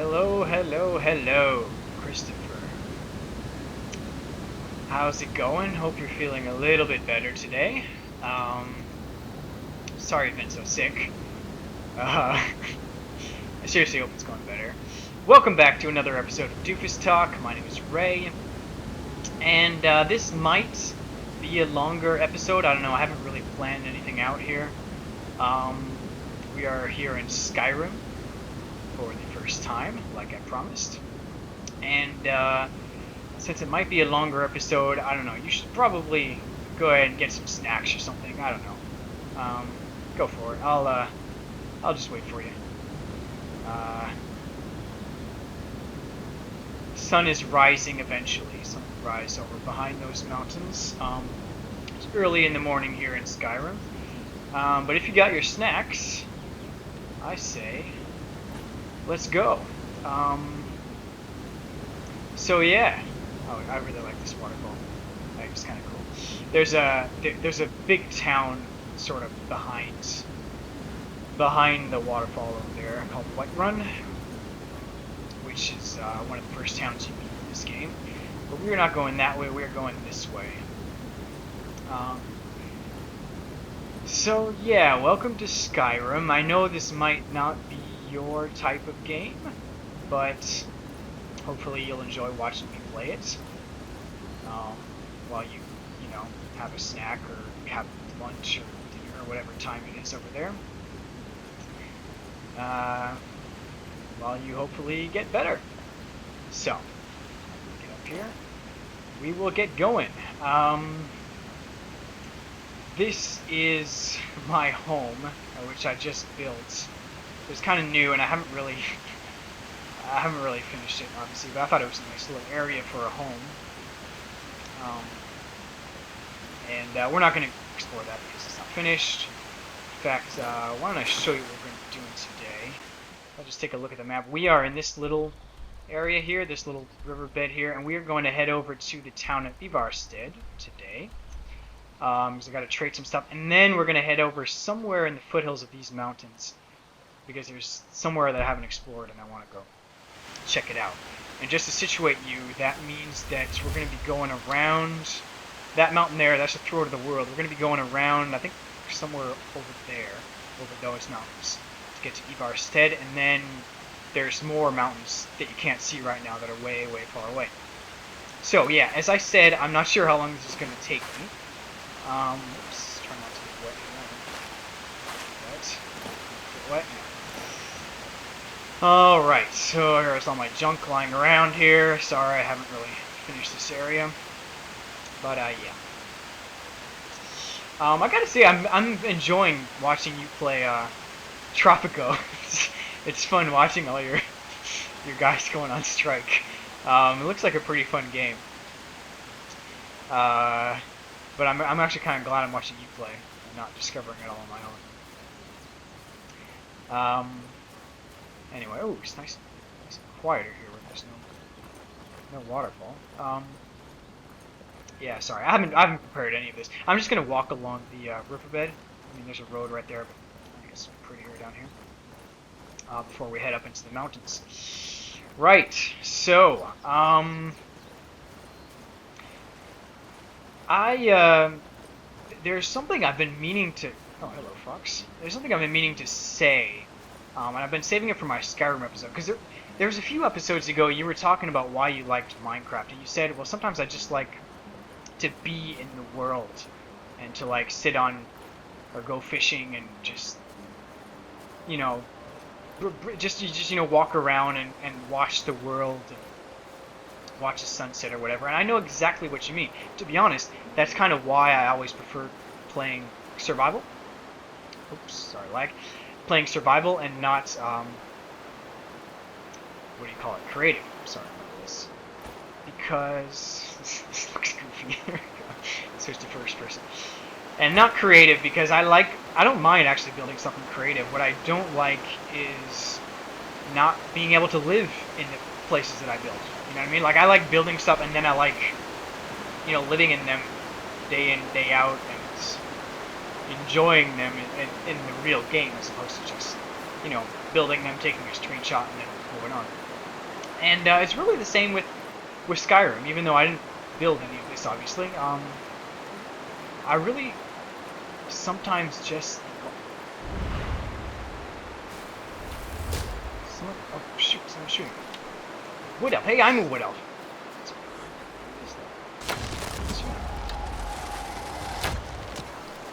Hello, hello, hello, Christopher. How's it going? Hope you're feeling a little bit better today. Um, Sorry you've been so sick. I seriously hope it's going better. Welcome back to another episode of DufisTalk. My name is Ray, and this might be a longer episode. I don't know. I haven't really planned anything out here. We are here in Skyrim for the first time, like I promised, and since it might be a longer episode, I don't know, you should probably go ahead and get some snacks or something. I don't know. Go for it. I'll just wait for you. Sun is rising eventually. Sun will rise over behind those mountains. It's early in the morning here in Skyrim. But if you got your snacks, I say, let's go. So yeah. Oh, I really like this waterfall. I think it's kind of cool. There's a big town sort of behind the waterfall over there called Whiterun, which is one of the first towns you meet in this game. But we're not going that way. We're going this way. So yeah, welcome to Skyrim. I know this might not be your type of game, but hopefully you'll enjoy watching me play it while you have a snack or have lunch or dinner or whatever time it is over there. While you hopefully get better. So, get up here. We will get going. This is my home, which I just built. It's kind of new, and I haven't really finished it, obviously, but I thought it was a nice little area for a home. And we're not going to explore that because it's not finished. In fact, why don't I show you what we're going to be doing today? I'll just take a look at the map. We are in this little area here, this little riverbed here, and we are going to head over to the town of Ivarstead today. Because I got to trade some stuff, and then we're going to head over somewhere in the foothills of these mountains, because there's somewhere that I haven't explored and I want to go check it out. And just to situate you, that means that we're going to be going around that mountain there. That's the throat of the world. We're going to be going around, I think, somewhere over there, over those mountains, to get to Ivarstead, and then there's more mountains that you can't see right now that are way, way far away. So yeah, as I said, I'm not sure how long this is going to take me. Oops, try not to get wet here. Get wet. Alright, so here's all my junk lying around here. Sorry, I haven't really finished this area. But, yeah. I gotta say, I'm enjoying watching you play, Tropico. It's fun watching all your guys going on strike. It looks like a pretty fun game. But I'm actually kind of glad I'm watching you play and not discovering it all on my own. Anyway, oh, it's nice and quieter here where there's no waterfall. Yeah, sorry, I haven't prepared any of this. I'm just gonna walk along the riverbed. I mean, there's a road right there, but I think it's prettier down here. Before we head up into the mountains. Right. So, there's something I've been meaning to... Oh, hello, Fox. There's something I've been meaning to say, and I've been saving it for my Skyrim episode, because there's a few episodes ago you were talking about why you liked Minecraft, and you said, well, sometimes I just like to be in the world, and to, like, sit on, or go fishing, and just, walk around and watch the world, and watch the sunset or whatever, and I know exactly what you mean. To be honest, that's kind of why I always prefer playing survival. Oops, sorry, lag. Playing survival and not, what do you call it? Creative. Sorry about this. Because, this looks goofy. Switch to first person. And not creative because I don't mind actually building something creative. What I don't like is not being able to live in the places that I build. You know what I mean? Like, I like building stuff, and then I like, living in them day in, day out, and enjoying them in the real game, as opposed to just, building them, taking a screenshot, and then moving on. And it's really the same with Skyrim, even though I didn't build any of this, obviously. I really sometimes just... Oh, shoot, someone's shooting. Wood elf. Hey, I'm a wood elf.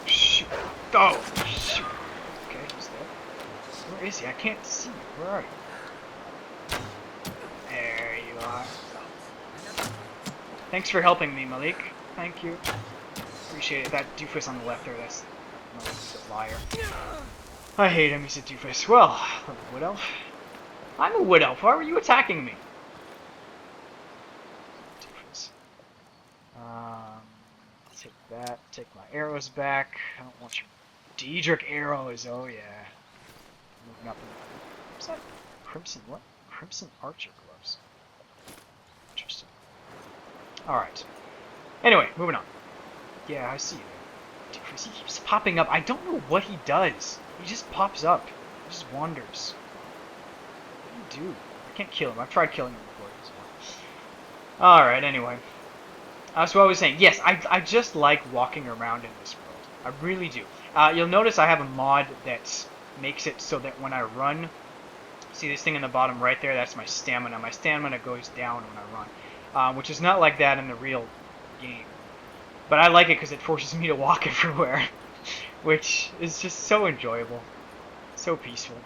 Shoot. Oh, shoot. Okay, he's dead. Where is he? I can't see. Where are you? There you are. Thanks for helping me, Malik. Thank you. Appreciate it. That doofus on the left there, that's Malik's a liar. I hate him, he's a doofus. Well, I'm a wood elf. I'm a wood elf. Why were you attacking me? Doofus. Take that. Take my arrows back. I don't want your Daedric arrows. Oh, yeah. Moving up. What's that? Crimson what? Crimson archer gloves. Interesting. Alright. Anyway, moving on. Yeah, I see you there. Doofus, he keeps popping up. I don't know what he does. He just pops up. He just wanders. What do you do? I can't kill him. I've tried killing him before as well. Alright, anyway. So what I was saying, yes, I just like walking around in this world. I really do. You'll notice I have a mod that makes it so that when I run, see this thing in the bottom right there, that's my stamina. My stamina goes down when I run, which is not like that in the real game. But I like it because it forces me to walk everywhere, which is just so enjoyable, so peaceful.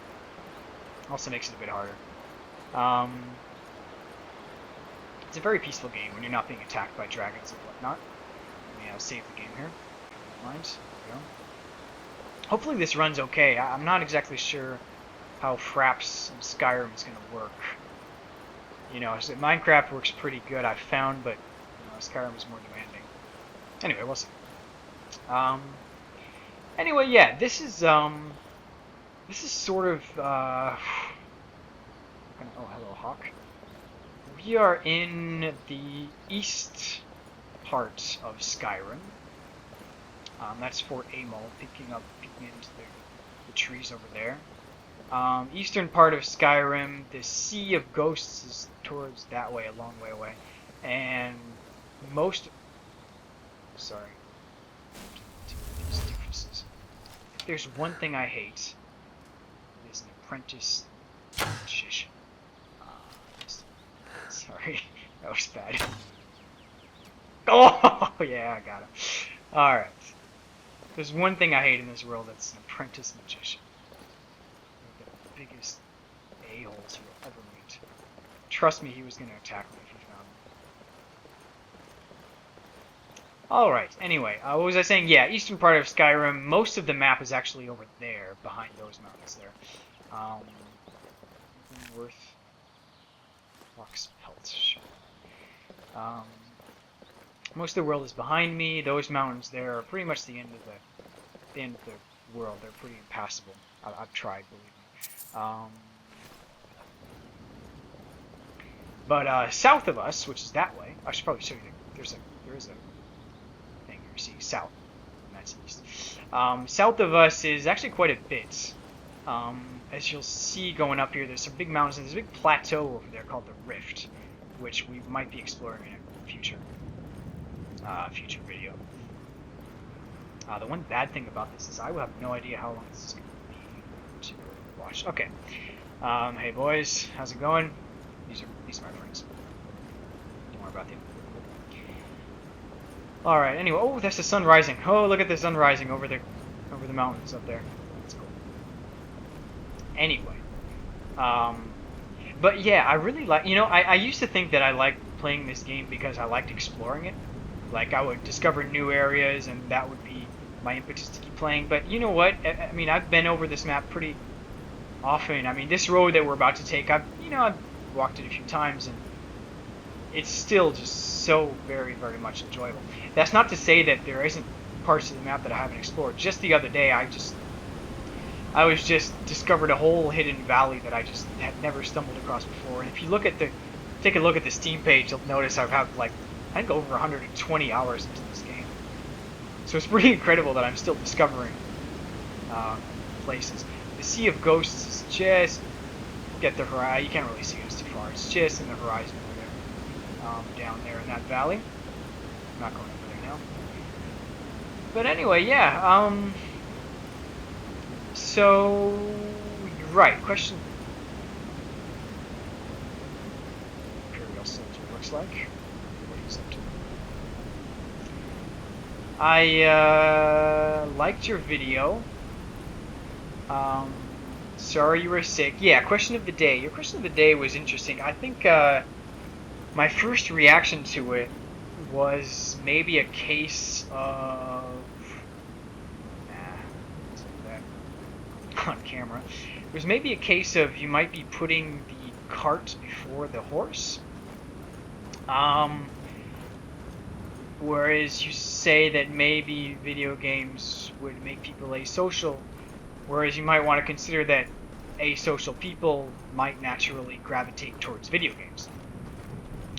Also makes it a bit harder. It's a very peaceful game when you're not being attacked by dragons and whatnot. Let me save the game here. Mind. There we go. Hopefully this runs okay. I'm not exactly sure how Fraps and Skyrim is going to work. You know, so Minecraft works pretty good, I've found, but you know, Skyrim is more demanding. Anyway, we'll see. Anyway, yeah, this is sort of oh, hello, Hawk. We are in the east part of Skyrim. That's Fort Amol, peeking into the trees over there. Eastern part of Skyrim, the Sea of Ghosts is towards that way, a long way away. And most... Sorry. These doofuses. If there's one thing I hate, it is an apprentice magician. Sorry, that was bad. Oh, yeah, I got him. Alright. There's one thing I hate in this world, that's an apprentice magician. They're the biggest a-holes you'll ever meet. Trust me, he was going to attack me if he found me. Alright, anyway, what was I saying? Yeah, eastern part of Skyrim, most of the map is actually over there, behind those mountains there. Worth... Fox pelt, sure. Most of the world is behind me. Those mountains there are pretty much the end of the world. They're pretty impassable. I've tried, believe me. But south of us, which is that way, I should probably show you. There is a thing here. See, south, and that's east. South of us is actually quite a bit. As you'll see going up here, there's some big mountains, and there's a big plateau over there called the Rift, which we might be exploring in a future video. The one bad thing about this is I will have no idea how long this is going to be to watch. Okay. Hey boys, how's it going? These are my friends. Don't worry about them. Alright, anyway, oh, that's the sun rising. Oh, look at the sun rising over the mountains up there. That's cool. Anyway, but yeah, I really like, you know, I used to think that I liked playing this game because I liked exploring it. Like, I would discover new areas, and that would be my impetus to keep playing. But you know what? I mean, I've been over this map pretty often. I mean, this road that we're about to take, I've walked it a few times, and it's still just so very, very much enjoyable. That's not to say that there isn't parts of the map that I haven't explored. Just the other day, I was just discovered a whole hidden valley that I just had never stumbled across before. And if you take a look at the Steam page, you'll notice I've had like, I think over 120 hours into this game. So it's pretty incredible that I'm still discovering places. The Sea of Ghosts is just get the horizon. You can't really see it, it's too far. It's just in the horizon over there, down there in that valley. I'm not going over there now. But anyway, yeah. So right, question. Imperial soldier looks like. What he's up to. I liked your video. Sorry you were sick. Yeah, question of the day. Your question of the day was interesting. I think my first reaction to it was maybe a case of on camera. It was maybe a case of you might be putting the cart before the horse. Whereas you say that maybe video games would make people asocial, whereas you might want to consider that asocial people might naturally gravitate towards video games.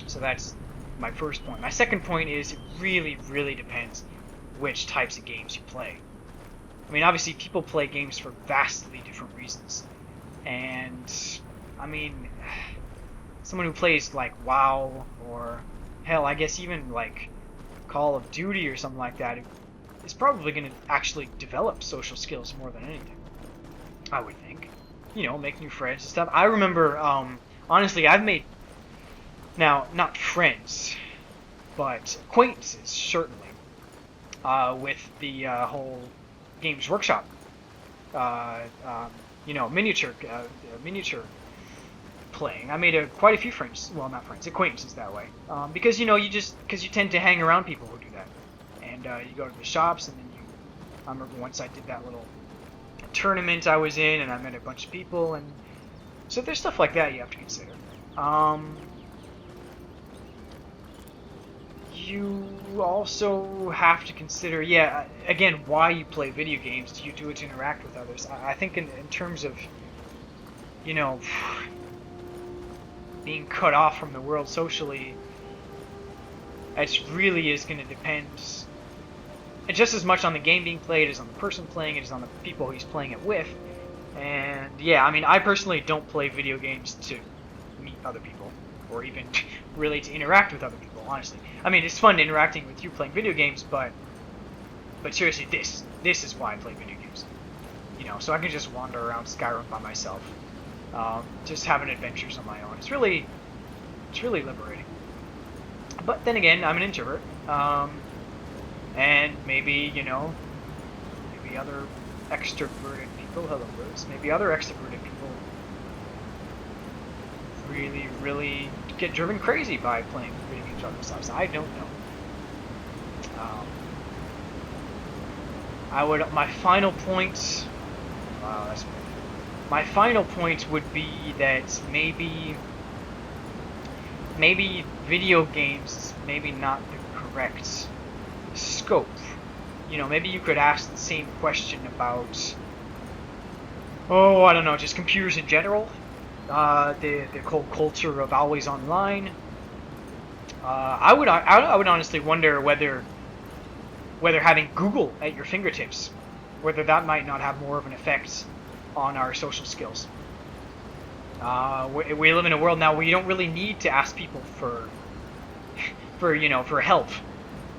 So that's my first point. My second point is it really, really depends which types of games you play. I mean, obviously people play games for vastly different reasons. And, I mean, someone who plays like WoW or, hell, I guess even like Call of Duty or something like that is probably going to actually develop social skills more than anything, I would think. You know, make new friends and stuff. I remember, honestly, I've made, now, not friends, but acquaintances, certainly, with the whole Games Workshop, you know, miniature playing. I made quite a few friends, well, not friends, acquaintances that way, because you know, you tend to hang around people who do that, and you go to the shops, and then I remember once I did that little tournament I was in, and I met a bunch of people, and so there's stuff like that you have to consider. You also have to consider, yeah, again, why you play video games. Do you do it to interact with others? I think in terms of, you know, being cut off from the world socially, it really is going to depend just as much on the game being played as on the person playing it, as on the people he's playing it with. And yeah, I mean, I personally don't play video games to meet other people, or even really to interact with other people, honestly. I mean, it's fun interacting with you playing video games, but seriously, this is why I play video games. You know, so I can just wander around Skyrim by myself, just having adventures on my own. It's really liberating. But then again, I'm an introvert, and maybe, you know, maybe other extroverted people, hello Liz, maybe other extroverted people really get driven crazy by playing video games by themselves. I don't know. My final point. Wow, that's weird. My final point would be that maybe video games maybe not the correct scope. You know, maybe you could ask the same question about, oh, I don't know, just computers in general. The whole culture of always online. I would honestly wonder whether having Google at your fingertips, whether that might not have more of an effect on our social skills. We live in a world now where you don't really need to ask people for help.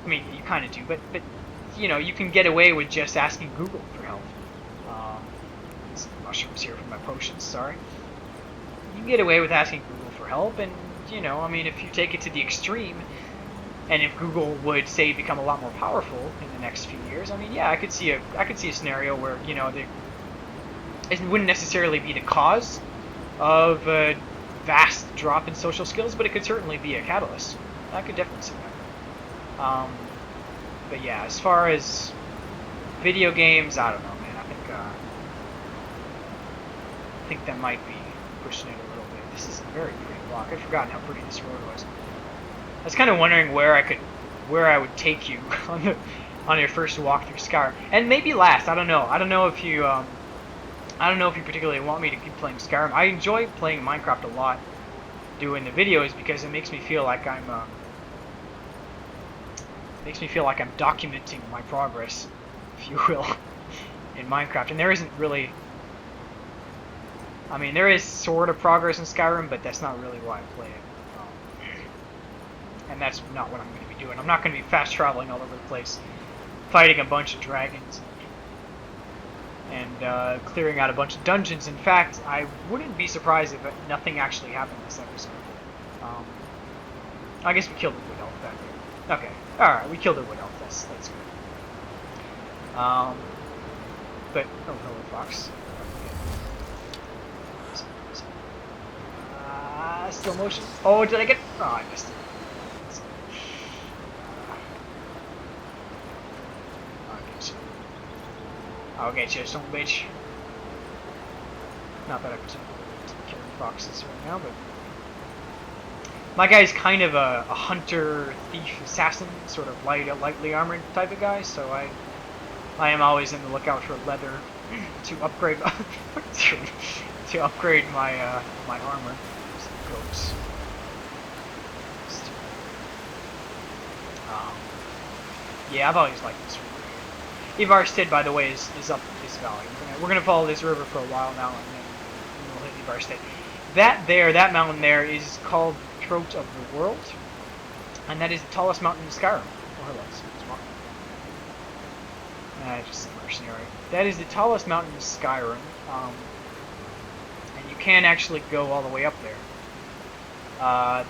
I mean, you kind of do, but you know, you can get away with just asking Google for help. Some mushrooms here from my potions. Sorry. You can get away with asking Google for help, and you know, I mean, if you take it to the extreme, and if Google would say become a lot more powerful in the next few years, I mean, yeah, I could see a scenario where, you know, it wouldn't necessarily be the cause of a vast drop in social skills, but it could certainly be a catalyst. I could definitely see that. But yeah, as far as video games, I don't know, man. I think that might be pushing it a little bit. This is a very pretty block. I'd forgotten how pretty this road was. I was kind of wondering where I would take you on your first walk through Skyrim, and maybe last. I don't know. I don't know if you particularly want me to keep playing Skyrim. I enjoy playing Minecraft a lot, doing the videos, because it makes me feel like I'm documenting my progress, if you will, in Minecraft. And there isn't really I mean, there is sort of progress in Skyrim, but that's not really why I play it. And that's not what I'm going to be doing. I'm not going to be fast traveling all over the place, fighting a bunch of dragons and clearing out a bunch of dungeons. In fact, I wouldn't be surprised if nothing actually happened this episode. I guess we killed a wood elf back there. Okay, alright, we killed a wood elf. That's good. But, oh, hello, fox. Slow motion. Oh, did I get? Oh, I missed it. I'll get you, son of a bitch. Not that I'm killing foxes right now, but my guy's kind of a hunter, thief, assassin, sort of lightly armored type of guy. So I am always in the lookout for leather to upgrade to upgrade my my armor. Goats. Yeah, I've always liked this river. Ivarstead, by the way, is up this valley. We're gonna follow this river for a while now, and then we'll hit Ivarstead. That mountain there is called the Throat of the World, and that is the tallest mountain in Skyrim. Oh, hello, just a mercenary. That is the tallest mountain in Skyrim, and you can actually go all the way up there.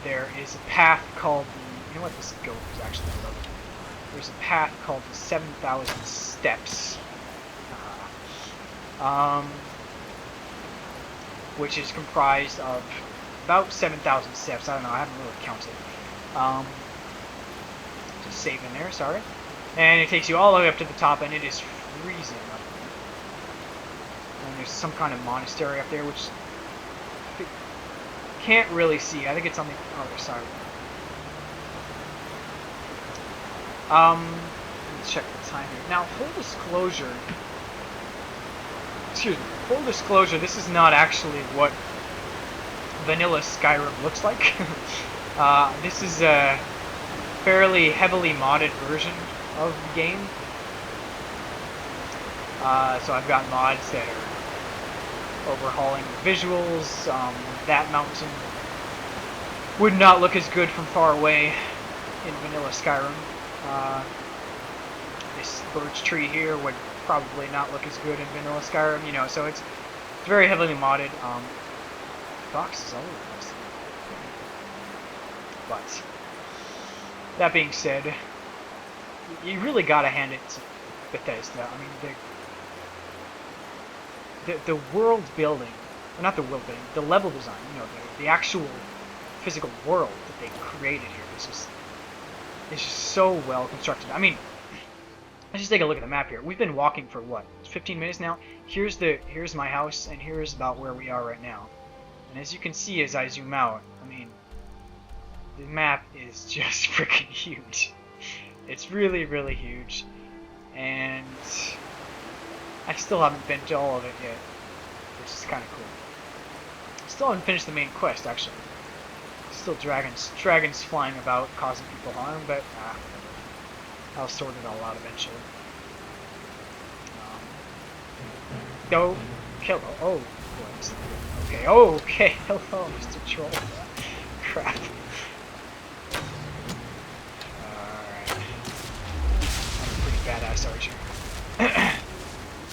There is a path called the, you know what, this goat is actually above it. There's a path called the 7,000 Steps, which is comprised of about 7,000 steps. I don't know, I haven't really counted. Just save in there, sorry. And it takes you all the way up to the top, and it is freezing up there. And there's some kind of monastery up there, which can't really see. I think it's on the other side. Let's check the time here. Now, full disclosure. Excuse me. Full disclosure. This is not actually what vanilla Skyrim looks like. This is a fairly heavily modded version of the game. So I've got mods that are overhauling the visuals. That mountain would not look as good from far away in vanilla Skyrim. This birch tree here would probably not look as good in vanilla Skyrim, you know, so it's very heavily modded. Fox is all over the place. But that being said, you really gotta hand it to Bethesda. I mean, the world building, or not the world building, the level design, you know, the actual physical world that they created here is just so well constructed. I mean, let's just take a look at the map here. We've been walking for what, 15 minutes now? Here's my house, and here's about where we are right now. And as you can see as I zoom out, I mean, the map is just freaking huge. It's really, really huge. And I still haven't been to all of it yet, which is kind of cool. Still haven't finished the main quest, actually. Still dragons flying about, causing people harm, but I'll sort it all out eventually. Go kill. Oh, boy. Okay. Okay. Hello, Mr. Troll. Crap. Alright. I'm a pretty badass archer.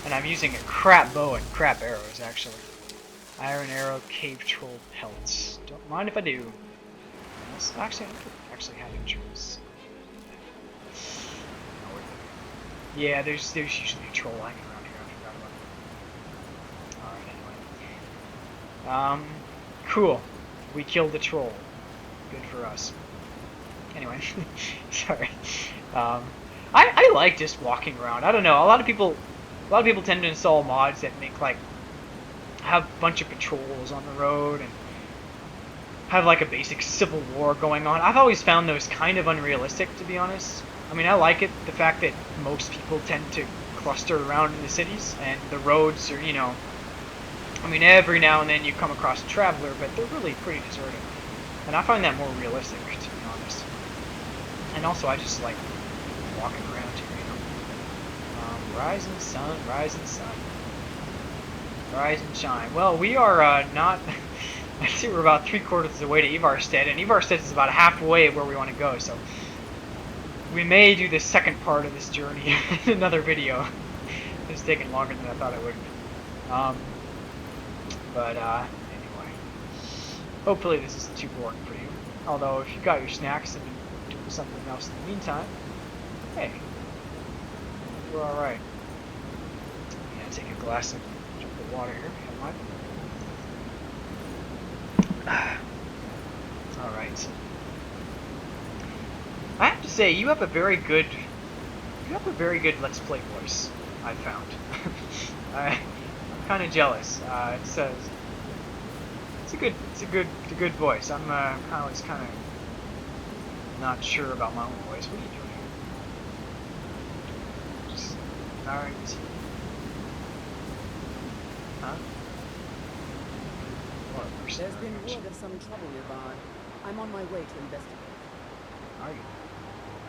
And I'm using a crap bow and crap arrows, actually. Iron arrow, cave troll pelts. Don't mind if I do. Actually, I could actually have intros. Yeah, there's usually a troll hanging around here. I forgot about it. Alright, anyway. Cool. We killed the troll. Good for us. Anyway, sorry. I like just walking around. I don't know. A lot of people tend to install mods that make like have a bunch of patrols on the road and have like a basic civil war going on. I've always found those kind of unrealistic, to be honest. I mean, I like it, the fact that most people tend to cluster around in the cities, and the roads are, you know, I mean, every now and then you come across a traveler, but they're really pretty deserted. And I find that more realistic, to be honest. And also, I just like walking around here, you know. Rising sun, rising sun. Rise and shine. Well, we are not... I see we're about 3/4 of the way to Ivarstead, and Ivarstead is about halfway where we want to go, so... We may do the second part of this journey in another video. It's taking longer than I thought it would. Anyway. Hopefully this isn't too boring for you. Although, if you got your snacks and you're doing something else in the meantime, hey, we're alright. Yeah, take a glass of water here, if you don't mind. Alright. I have to say, you have a very good Let's Play voice, I've found. I'm kind of jealous. It's a good voice. I'm kind of not sure about my own voice. What are you doing here? Just ignoring the TV. Huh? What? There's been word of some trouble nearby. I'm on my way to investigate. Are you?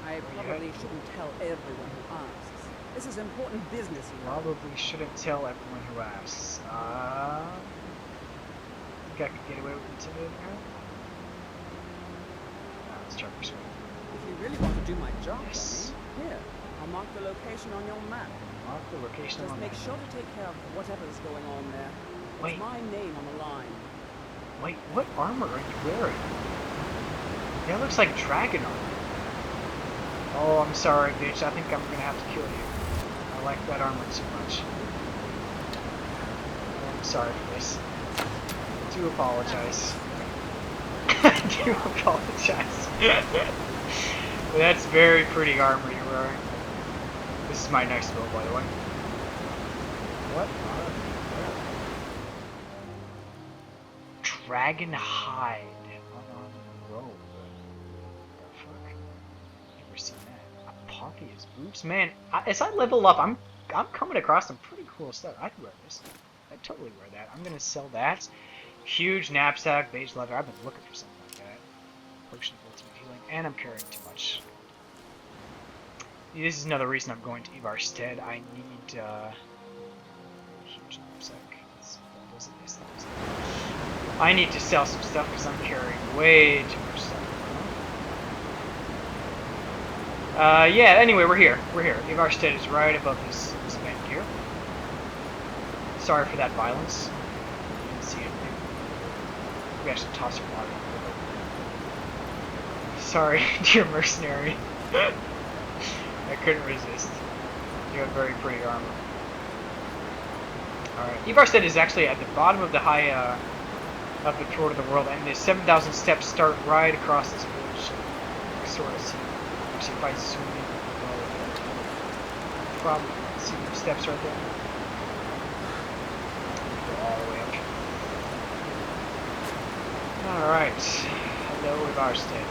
I probably shouldn't tell everyone who asks. This is important business, you know. Probably shouldn't tell everyone who asks. Think I could get away with intimidating her? Let's try persuading. If you really want to do my job, Yes. Johnny, here, I'll mark the location on your map. Mark the location Just on make the sure to take care of whatever's going on there. Wait. It's my name on the line. Wait, what armor are you wearing? That looks like dragon armor. Oh, I'm sorry, bitch. I think I'm gonna have to kill you. I like that armor too much. Oh, I'm sorry for this. I do apologize. I do apologize. That's very pretty armor you're wearing. This is my next build, by the way. What? Dragon hide on robe. What the fuck? Never seen that. Apotheosis boots, man. As I level up, I'm coming across some pretty cool stuff. I'd wear this. I'd totally wear that. I'm gonna sell that. Huge knapsack, beige leather. I've been looking for something like that. Potion of ultimate healing, and I'm carrying too much. This is another reason I'm going to Ivarstead. I need huge knapsack. I need to sell some stuff because I'm carrying way too much stuff. Yeah, anyway, we're here. We're here. Ivarstead is right above this bend here. Sorry for that violence. Didn't see anything. We actually tossed her body. Sorry, dear mercenary. I couldn't resist. You have very pretty armor. Alright, Ivarstead is actually at the bottom of the high, of the throat of the world, and the 7,000 steps start right across this village. You can sort of see. Actually, if I zoom in, probably see the steps right there. Go all the way up. Alright. Hello, Ivarstead.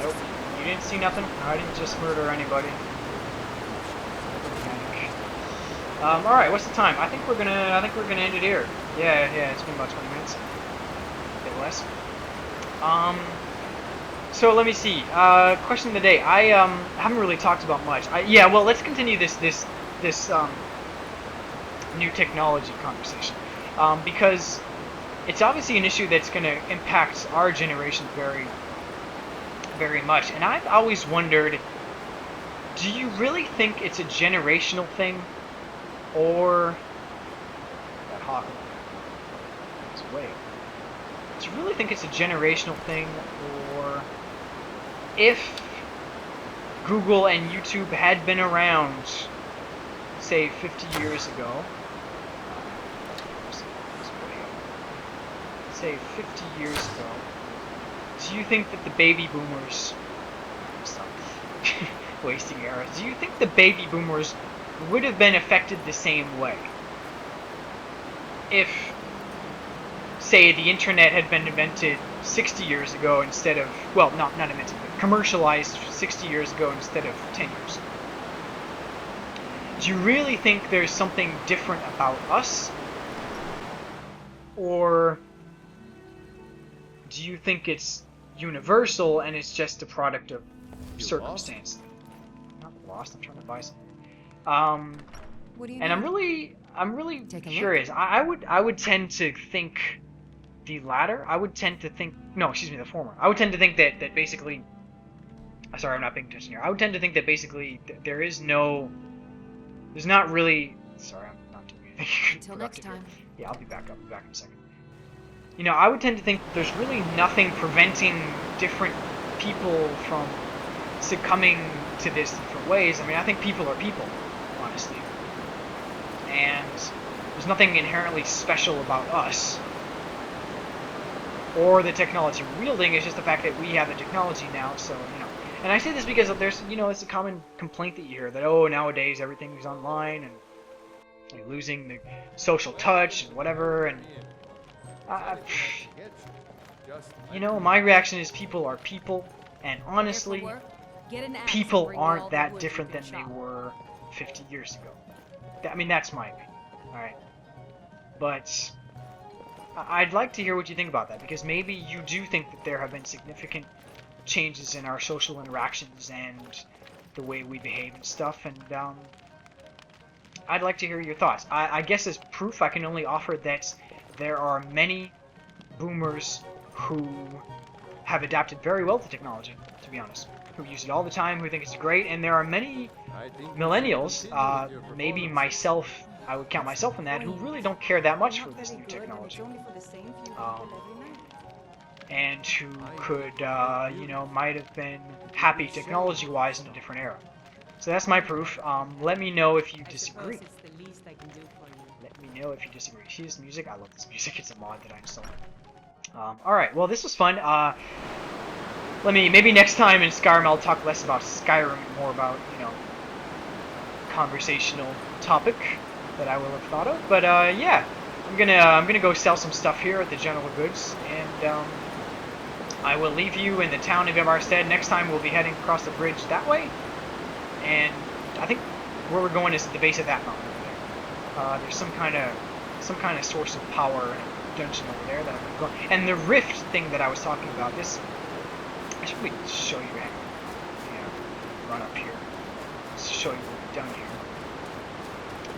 Nope. You didn't see nothing? I didn't just murder anybody. Alright, what's the time? I think we're gonna end it here. Yeah, it's been about 20 minutes. A bit less. So let me see. Question of the day. I haven't really talked about much. Yeah, well, let's continue this new technology conversation. Because it's obviously an issue that's gonna impact our generation very, very much. And I've always wondered, do you really think it's a generational thing? Or that hawk is way. Do you really think it's a generational thing, or if Google and YouTube had been around, say 50 years ago, say 50 years ago, do you think that the baby boomers, stop wasting arrows, do you think the baby boomers would have been affected the same way if, say, the internet had been invented 60 years ago instead of, well, not invented, but commercialized 60 years ago instead of 10 years ago? Do you really think there's something different about us? Or do you think it's universal and it's just a product of circumstance? I'm not lost, I'm trying to buy something. What do you And need? I'm really Take a curious. I would tend to think the latter. I would tend to think, no, excuse me, the former. I would tend to think that basically, sorry, I'm not paying attention here. I would tend to think that basically there's not really. Sorry, I'm not doing anything Until next productive here. time. Yeah, I'll be back. I'll be back in a second. You know, I would tend to think there's really nothing preventing different people from succumbing to this different ways. I mean, I think people are people, honestly. And there's nothing inherently special about us or the technology we're wielding. It's just the fact that we have the technology now, so, you know. And I say this because there's, you know, it's a common complaint that you hear that, oh, nowadays everything is online and you're losing the social touch and whatever, and you know, my reaction is people are people, and honestly, people aren't that different than they were 50 years ago. I mean, that's my opinion, alright? But I'd like to hear what you think about that, because maybe you do think that there have been significant changes in our social interactions and the way we behave and stuff, and I'd like to hear your thoughts. I guess as proof, I can only offer that there are many boomers who have adapted very well to technology, to be honest, who use it all the time, who think it's great, and there are many millennials, maybe myself, I would count myself in that, who really don't care that much for this new technology, and who could, you know, might have been happy technology-wise in a different era. So that's my proof. Let me know if you disagree. Let me know if you disagree. See this music? I love this music. It's a mod that I installed. Alright, well, this was fun. Maybe next time in Skyrim I'll talk less about Skyrim and more about, you know, conversational topic that I will have thought of. But, yeah, I'm gonna go sell some stuff here at the General Goods, and, I will leave you in the town of Emarstead. Next time we'll be heading across the bridge that way, and I think where we're going is at the base of that mountain over there. There's some kind of source of power dungeon over there that I'm going to go. And the rift thing that I was talking about, this, I should probably show you, run up here, show you what we've done here.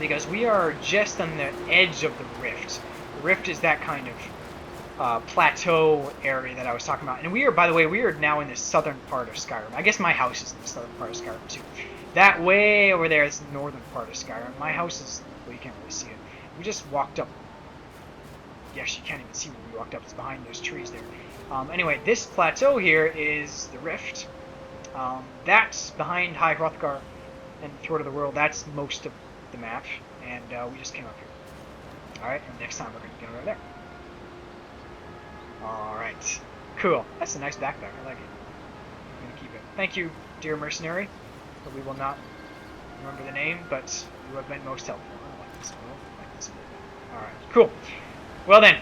Because we are just on the edge of the rift. The rift is that kind of plateau area that I was talking about. And we are, by the way, we are now in the southern part of Skyrim. I guess my house is in the southern part of Skyrim too. That way over there is the northern part of Skyrim. My house is, well, you can't really see it. We just walked up. Yes, you can't even see where we walked up. It's behind those trees there. Anyway, this plateau here is the rift. That's behind High Hrothgar and Throat of the World. That's most of the map. And we just came up here. Alright, and next time we're going to go right there. Alright. Cool. That's a nice backpack. I like it. I'm going to keep it. Thank you, dear mercenary. But we will not remember the name, but you have been most helpful. I like this one. I like this one. Alright. Cool. Well then.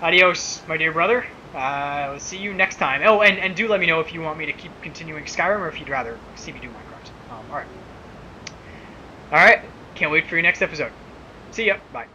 Adios, my dear brother. We'll see you next time. Oh, and do let me know if you want me to keep continuing Skyrim or if you'd rather see me do Minecraft. Alright. Alright. Can't wait for your next episode. See ya. Bye.